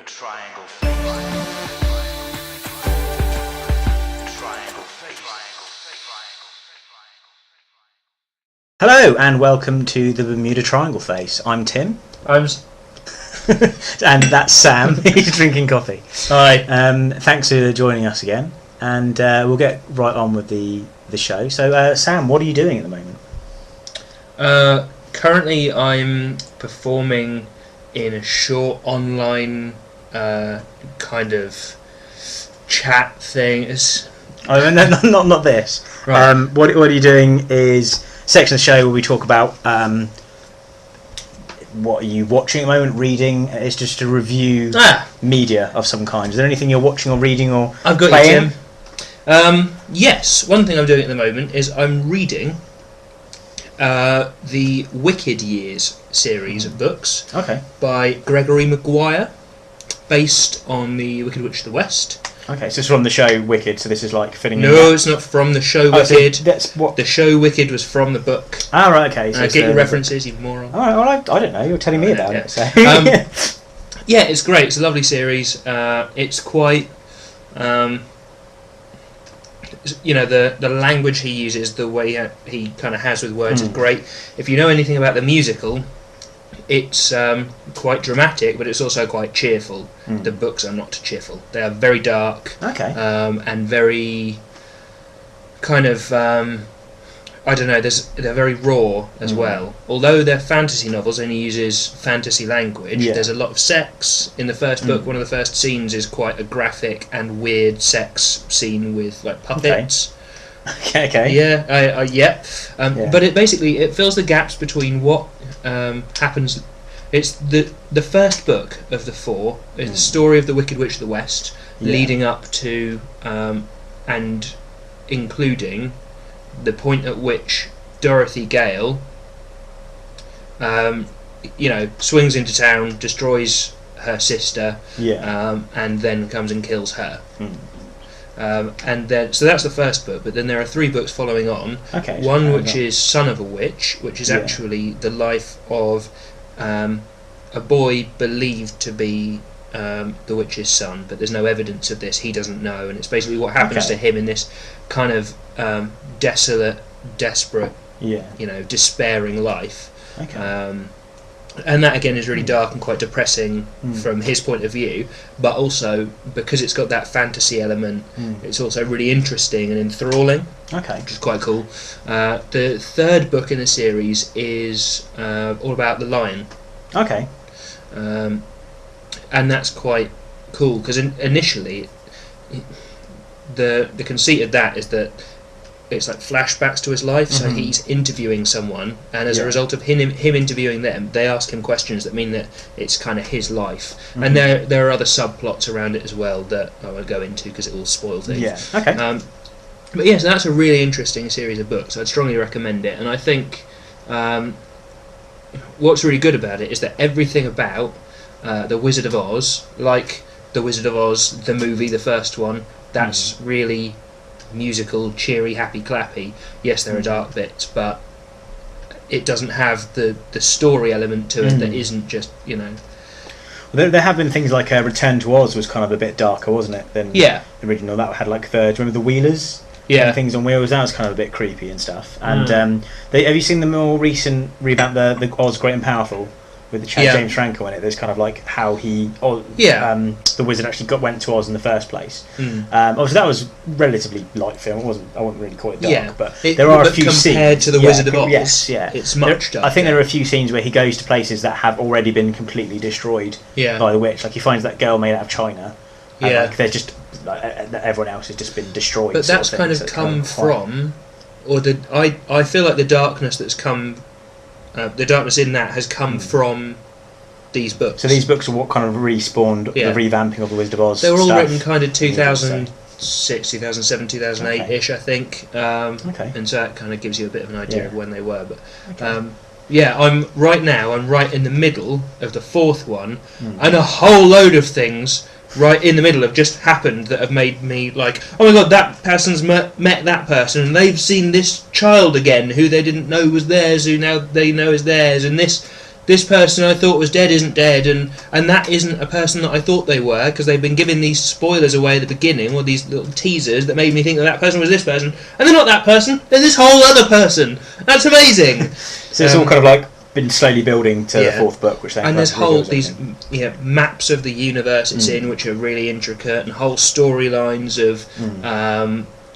Triangleface. Hello and welcome to the Bermuda Triangleface. I'm Tim. And that's Sam. He's drinking coffee. Hi. Thanks for joining us again, and we'll get right on with the show. So, Sam, what are you doing at the moment? Currently, I'm performing in a short online kind of chat thing. Oh, no, not this. Right. What are you doing is a section of the show where we talk about what are you watching at the moment, reading. It's just a review media of some kind. Is there anything you're watching or reading or I've got playing? you, Tim. Yes, one thing I'm doing at the moment is I'm reading the Wicked Years series of books by Gregory Maguire, based on the Wicked Witch of the West. Okay, so it's from the show Wicked, so this is like fitting in. No, it's not from the show Wicked. So that's what... The show Wicked was from the book. Ah, right, okay. So Get your references, you moron. All right, well, I don't know. You're telling me about it. So. Yeah, it's great. It's a lovely series. It's quite... the language he uses, the way he kind of has with words is great. If you know anything about the musical, it's quite dramatic, but it's also quite cheerful. The books are not cheerful. They are very dark, and very kind of I don't know. They're very raw as well. Although they're fantasy novels and he uses fantasy language, there's a lot of sex in the first book. One of the first scenes is quite a graphic and weird sex scene with like puppets. Okay. Yeah. But it fills the gaps between what happens. It's the first book of the four is the story of the Wicked Witch of the West, leading up to and including the point at which Dorothy Gale, swings into town, destroys her sister, and then comes and kills her. And then, so that's the first book. But then there are three books following on. One which is Son of a Witch, which is actually the life of a boy believed to be the witch's son, but there's no evidence of this. He doesn't know, and it's basically what happens to him in this kind of desolate, desperate, despairing life. And that again is really dark and quite depressing from his point of view, but also because it's got that fantasy element, it's also really interesting and enthralling, which is quite cool. The third book in the series is all about the lion. And that's quite cool because initially the conceit of that is that it's like flashbacks to his life, so he's interviewing someone, and as a result of him interviewing them, they ask him questions that mean that it's kind of his life. And there are other subplots around it as well that I won't go into because it will spoil things. But yes, that's a really interesting series of books. I'd strongly recommend it, and I think what's really good about it is that everything about the Wizard of Oz, like the Wizard of Oz, the movie, the first one, that's really musical, cheery, happy, clappy. Yes, there are dark bits, but it doesn't have the story element to it that isn't just, Well, there have been things like Return to Oz was kind of a bit darker, wasn't it, than the original. That had like do you remember the Wheelers? And things on wheels. That was kind of a bit creepy and stuff. And have you seen the more recent revamp, the Oz Great and Powerful, with the James Franco in it? There's kind of like how the wizard actually went to Oz in the first place. Obviously that was relatively light film. I wouldn't really call it dark, but there are a few scenes compared to the Wizard of Oz. It's much darker. I think there are a few scenes where he goes to places that have already been completely destroyed by the witch. Like he finds that girl made out of china. And like they're just everyone else has just been destroyed. But that's kind of come from, I feel like the darkness that's come. The darkness in that has come from these books. So these books are what kind of respawned the revamping of the Wizard of Oz. They were all written kind of 2006, 2007, 2008-ish, I think. And so that kind of gives you a bit of an idea of when they were. But I'm right in the middle of the fourth one, and a whole load of things right in the middle have just happened that have made me like, oh my god, that person's met that person, and they've seen this child again who they didn't know was theirs, who now they know is theirs, and this this person I thought was dead isn't dead, and that isn't a person that I thought they were, because they've been giving these spoilers away at the beginning, or these little teasers that made me think that person was this person, and they're not that person, they're this whole other person. That's amazing. So it's all kind of like been slowly building to the fourth book, which and there's these maps of the universe it's in, which are really intricate, and whole storylines of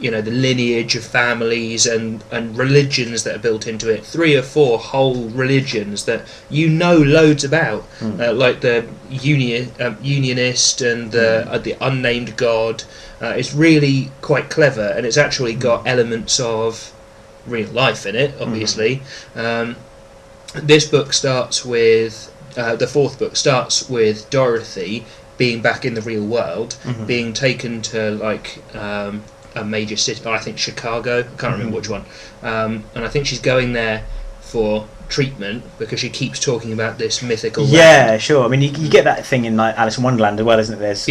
the lineage of families and religions that are built into it. 3 or 4 whole religions that loads about, like the unionist and the unnamed god. It's really quite clever, and it's actually got elements of real life in it, obviously. This book starts with the 4th book starts with Dorothy being back in the real world, being taken to like a major city, I think Chicago, I can't remember which one, and I think she's going there for treatment because she keeps talking about this mythical land. Sure. I mean, you get that thing in like Alice in Wonderland as well, isn't it? There's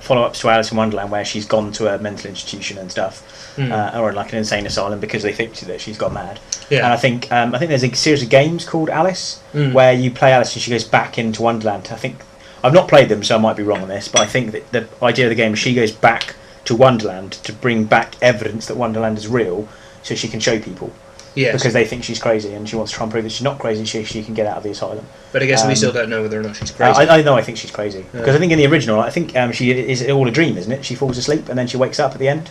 follow-ups to Alice in Wonderland where she's gone to a mental institution and stuff, or like an insane asylum because they think that she's got mad. And I think there's a series of games called Alice where you play Alice and she goes back into Wonderland. I think I've not played them, so I might be wrong on this, but I think that the idea of the game is she goes back to Wonderland to bring back evidence that Wonderland is real, so she can show people. Because they think she's crazy, and she wants to try and prove that she's not crazy. She can get out of the asylum. But I guess we still don't know whether or not she's crazy. I know. I think she's crazy because I think in the original, I think she is all a dream, isn't it? She falls asleep and then she wakes up at the end.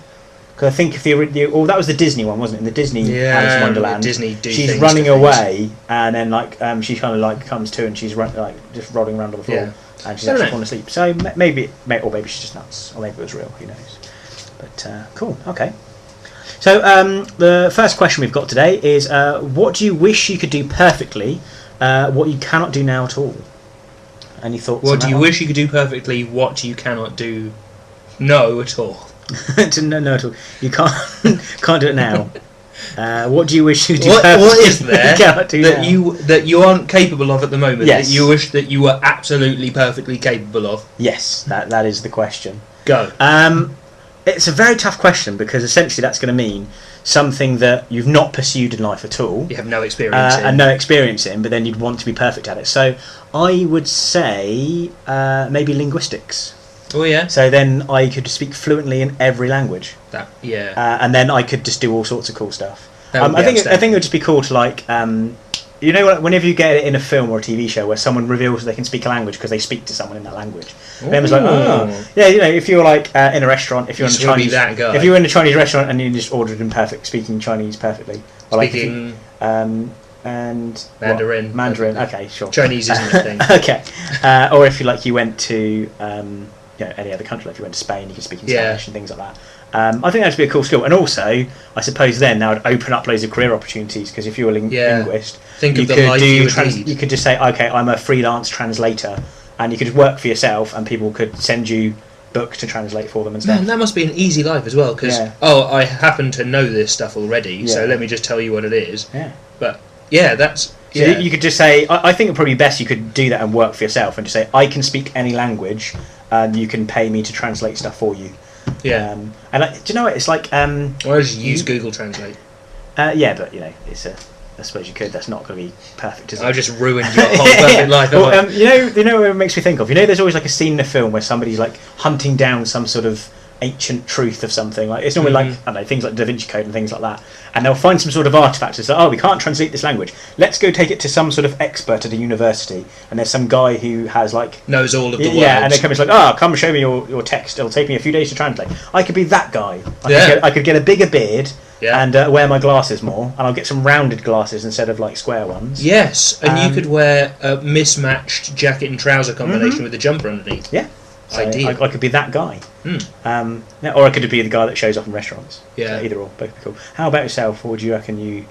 Because I think if that was the Disney one, wasn't it? In the Disney Alice in Wonderland, she's running away, and then she kind of like comes to, and she's just rolling around on the floor, and she's actually falling asleep. So maybe she's just nuts, or maybe it was real. Who knows? But cool. Okay. So the first question we've got today is, what do you wish you could do perfectly, what you cannot do now at all? Any thoughts? What do you wish you could do perfectly, what you cannot do no at all? no at all. You can't do it now. What do you wish you could do perfectly? What is there you cannot do that you aren't capable of at the moment, yes, that you wish that you were absolutely perfectly capable of? Yes, that is the question. Go. It's a very tough question because essentially that's going to mean something that you've not pursued in life at all. You have no experience in. And no experience in, but then you'd want to be perfect at it. So I would say maybe linguistics. Oh yeah. So then I could speak fluently in every language. And then I could just do all sorts of cool stuff. I think it would just be cool to like whenever you get it in a film or a TV show where someone reveals they can speak a language because they speak to someone in that language. Everyone's like, if you're like in a restaurant, if you're in a Chinese, if you're in a Chinese restaurant and you just ordered in speaking Chinese perfectly, or speaking and Mandarin. Mandarin. Okay, sure. Chinese isn't a thing. Okay, or if you went to any other country, like if you went to Spain, you could speak in Spanish and things like that. I think that would be a cool skill, and also I suppose then that would open up loads of career opportunities because if you're a linguist, you could just say, okay, I'm a freelance translator, and you could just work for yourself, and people could send you books to translate for them and stuff. Man, that must be an easy life as well, because I happen to know this stuff already, so let me just tell you what it is. But that's. So you could just say, I think it'd probably be best you could do that and work for yourself and just say, I can speak any language, and you can pay me to translate stuff for you. And do you know what it's like? Why don't you use Google Translate? But it's I suppose you could. That's not going to be perfect, is it? I just ruined your whole perfect life. Well, you know what it makes me think of? There's always like a scene in a film where somebody's like hunting down some sort of ancient truth of something. Like it's normally like I don't know, things like Da Vinci Code and things like that, and they'll find some sort of artifact. It's like, we can't translate this language. Let's go take it to some sort of expert at a university. And there's some guy who has knows all of the words. And they come and it's like, come show me your text. It'll take me a few days to translate. I could be that guy. I could get a bigger beard. And wear my glasses more, and I'll get some rounded glasses instead of square ones. Yes, and you could wear a mismatched jacket and trouser combination with a jumper underneath. Yeah, so ideal. I could be that guy. Or I could be the guy that shows up in restaurants. Yeah, so either or, both be cool. How about yourself? What would you reckon you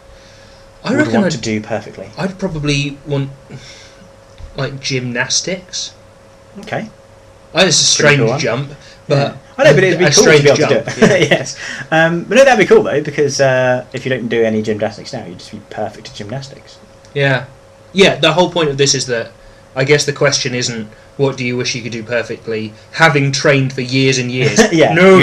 would want to do perfectly? I'd probably want gymnastics. Okay, it's a strange jump. But I know, but it'd be cool to be able to do it. Yes, but no, that'd be cool though, because if you don't do any gymnastics now, you'd just be perfect at gymnastics. Yeah. The whole point of this is that I guess the question isn't what do you wish you could do perfecly, having trained for years and years. No.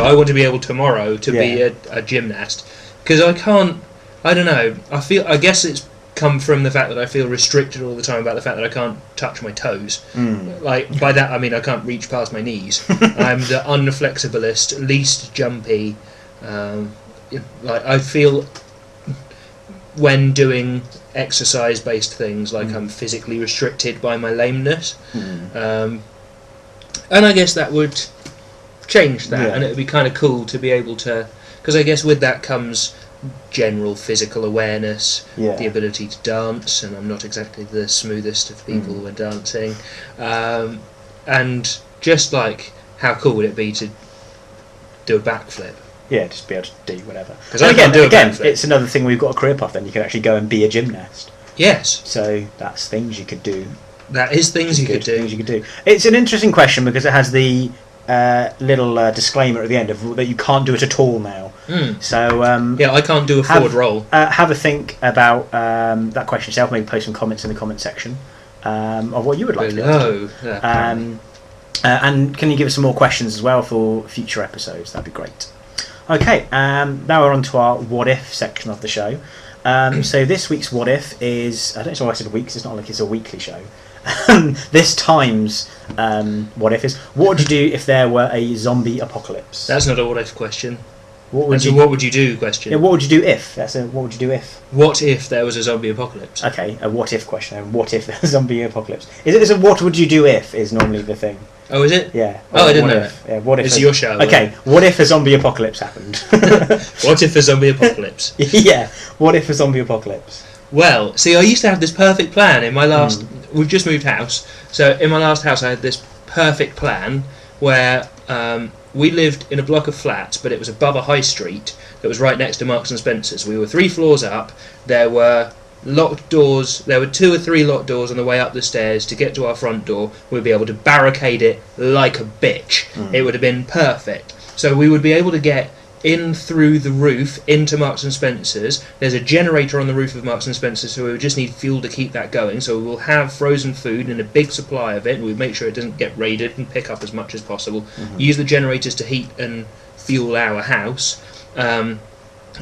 I want to be able tomorrow to be a gymnast, because I can't. I don't know. I guess it's come from the fact that I feel restricted all the time about the fact that I can't touch my toes. Like, by that I mean I can't reach past my knees. I'm the unflexiblest, least jumpy. Like, I feel when doing exercise-based things like I'm physically restricted by my lameness. And I guess that would change that, and it would be kind of cool to be able to, because I guess with that comes general physical awareness, the ability to dance, and I'm not exactly the smoothest of people when dancing, and just like how cool would it be to do a backflip? Yeah, just be able to do whatever. Because again, it's another thing we've got a career path. Then you can actually go and be a gymnast. Yes. So that's things you could do. That is things you could do. Things you could do. It's an interesting question because it has the little disclaimer at the end of that you can't do it at all now. So I can't do a forward roll. Have a think about that question yourself. Maybe post some comments in the comment section of what you would like to do. And can you give us some more questions as well for future episodes? That'd be great. Okay, now we're on to our what if section of the show. So this week's what if is, I don't know why I said weeks, it's not like it's a weekly show. This time's what if is, what would you do if there were a zombie apocalypse? That's not a what if question. What would you do question? Yeah, what would you do if? That's a what would you do if? What if there was a zombie apocalypse? Okay, a what if question. And what if there was a zombie apocalypse? Is it what would you do if is normally the thing? Oh, is it? Yeah. Oh, I didn't know that. Yeah, what if it's your show. Okay, what if a zombie apocalypse happened? What if a zombie apocalypse? Yeah, what if a zombie apocalypse? Well, see, I used to have this perfect plan in my last... We've just moved house. So in my last house I had this perfect plan where we lived in a block of flats, but it was above a high street that was right next to Marks and Spencer's. We were 3 floors up. There were locked doors. There were 2 or 3 locked doors on the way up the stairs to get to our front door. We'd be able to barricade it like a bitch. It would have been perfect. So we would be able to get in through the roof into Marks and Spencer's. There's a generator on the roof of Marks and Spencer's, so we would just need fuel to keep that going. So we will have frozen food and a big supply of it, and we'll make sure it doesn't get raided and pick up as much as possible. Use the generators to heat and fuel our house.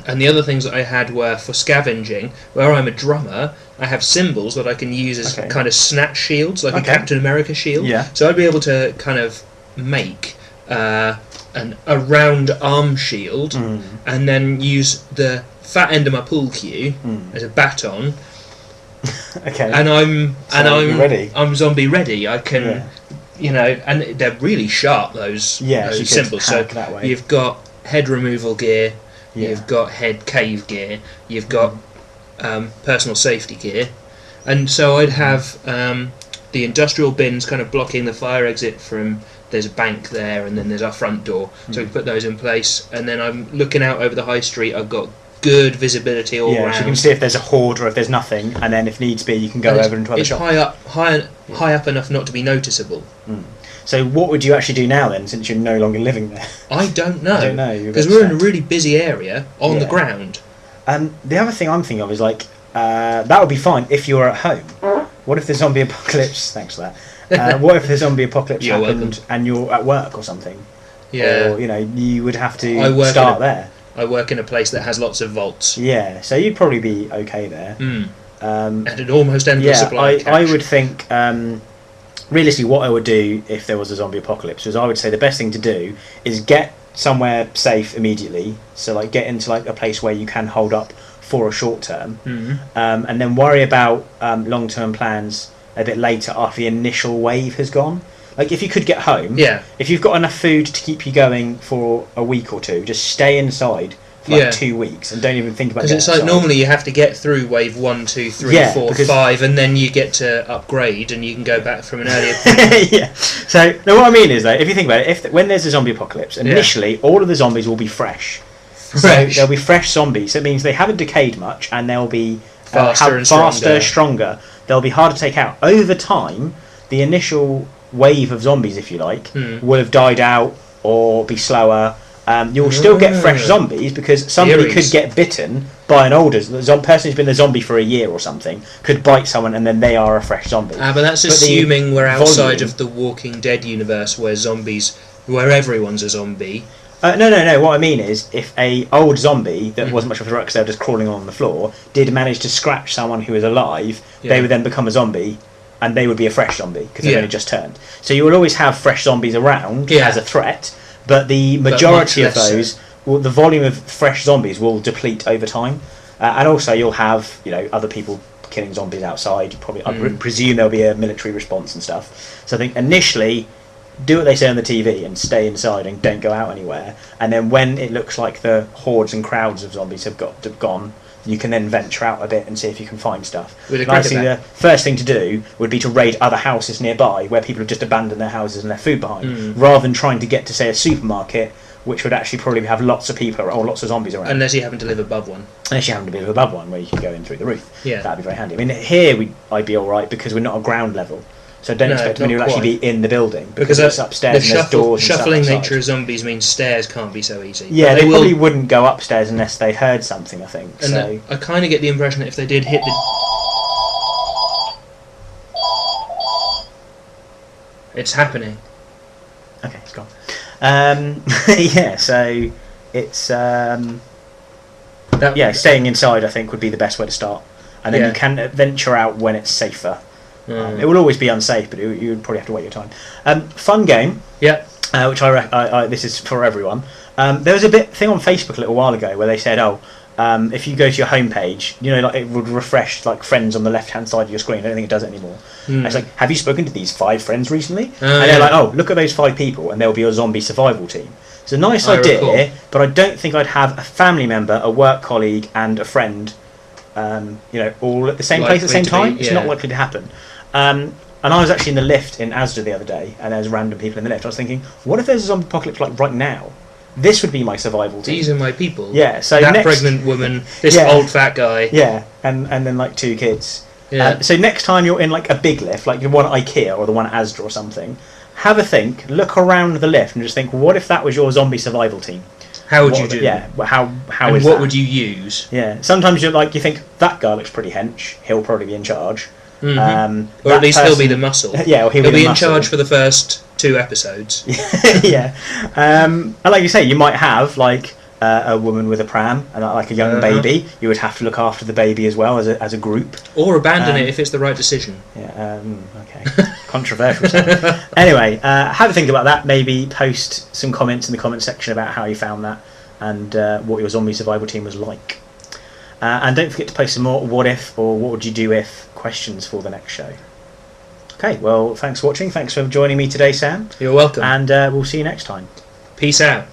And the other things that I had were for scavenging. Where I'm a drummer, I have cymbals that I can use as kind of snatch shields, like a Captain America shield. Yeah. So I'd be able to kind of make a round arm shield, and then use the fat end of my pool cue as a baton. Okay. And I'm ready. I'm zombie ready. I can, and they're really sharp, those cymbals. So you've got head removal gear. You've got head cave gear, you've got personal safety gear, and so I'd have the industrial bins kind of blocking the fire exit from, there's a bank there and then there's our front door, so we put those in place, and then I'm looking out over the high street. I've got good visibility all around. So you can see if there's a horde or if there's nothing, and then if needs be you can go over into other shops. It's high up enough not to be noticeable. So what would you actually do now then, since you're no longer living there? I don't know. Because we're in a really busy area on the ground. The other thing I'm thinking of is that would be fine if you were at home. What if the zombie apocalypse... Thanks for that. What if the zombie apocalypse happened and you're at work or something? Yeah. Or, you would have to start there. I work in a place that has lots of vaults. Yeah, so you'd probably be okay there. And an almost endless supply of cash. I would think... realistically, what I would do if there was a zombie apocalypse was I would say the best thing to do is get somewhere safe immediately. So get into a place where you can hold up for a short term, and then worry about long-term plans a bit later after the initial wave has gone. If you could get home, if you've got enough food to keep you going for a week or two, just stay inside for 2 weeks and don't even think about it. Because it's normally you have to get through wave 1, 2, 3, 4, 5, and then you get to upgrade and you can go back from an earlier point. Yeah. So what I mean is if you think about it, when there's a zombie apocalypse, initially all of the zombies will be fresh. So they'll be fresh zombies. So it means they haven't decayed much, and they'll be faster, stronger. They'll be hard to take out. Over time, the initial wave of zombies, if you like, will have died out or be slower. You'll still get fresh zombies because somebody could get bitten by an older person who's been a zombie for a year or something, could bite someone and then they are a fresh zombie. But that's assuming we're outside of the Walking Dead universe where everyone's a zombie. No. What I mean is, if a old zombie that wasn't much of a threat because they were just crawling on the floor did manage to scratch someone who was alive, they would then become a zombie, and they would be a fresh zombie because they've only just turned. So you will always have fresh zombies around as a threat, but the majority of those, the volume of fresh zombies will deplete over time, and also you'll have other people killing zombies outside. I presume there'll be a military response and stuff. So I think initially, do what they say on the TV and stay inside and don't go out anywhere. And then when it looks like the hordes and crowds of zombies have gone, you can then venture out a bit and see if you can find stuff. Actually, the first thing to do would be to raid other houses nearby where people have just abandoned their houses and left food behind, rather than trying to get to, say, a supermarket, which would actually probably have lots of people or lots of zombies around. Unless you happen to live above one. Unless you happen to live above one, where you can go in through the roof. Yeah. That'd be very handy. I mean, here I'd be all right because we're not on ground level. So don't expect anyone to actually be in the building because it's upstairs and there's doors. Shuffling and nature of zombies means stairs can't be so easy. Yeah, they probably wouldn't go upstairs unless they heard something, I think. And so I kind of get the impression that if they did hit the... It's happening. Okay, it's gone. Yeah, so it's... staying inside, I think, would be the best way to start. And then you can venture out when it's safer. It will always be unsafe, but you would probably have to wait your time. Fun game. Yeah. Which this is for everyone. There was a thing on Facebook a little while ago where they said, if you go to your homepage, it would refresh like friends on the left-hand side of your screen. I don't think it does it anymore. It's like, have you spoken to these 5 friends recently? And they're like, look at those 5 people, and there'll be your zombie survival team. It's a nice idea, but I don't think I'd have a family member, a work colleague, and a friend, all at the same place at the same time. It's not likely to happen. And I was actually in the lift in Asda the other day, and there's random people in the lift. I was thinking, what if there's a zombie apocalypse like right now? This would be my survival team. These are my people. Yeah. So that pregnant woman, this old fat guy. Yeah, and then like 2 kids. Yeah. So next time you're in like a big lift, like the one at IKEA or the one at Asda or something, have a think, look around the lift, and just think, what if that was your zombie survival team? How would you do? Yeah. How and what would you use? Yeah. Sometimes you think that guy looks pretty hench. He'll probably be in charge. Or at least he'll be the muscle. Yeah, or he'll be in charge for the first 2 episodes. Yeah. And like you say, you might have like a woman with a pram and like a young baby. You would have to look after the baby as well as a group. Or abandon it if it's the right decision. Yeah. Okay. Controversial stuff. Anyway, have a think about that. Maybe post some comments in the comment section about how you found that and what your zombie survival team was like. And don't forget to post some more what if or what would you do if questions for the next show. Okay, well, thanks for watching. Thanks for joining me today, Sam. You're welcome. And we'll see you next time. Peace out.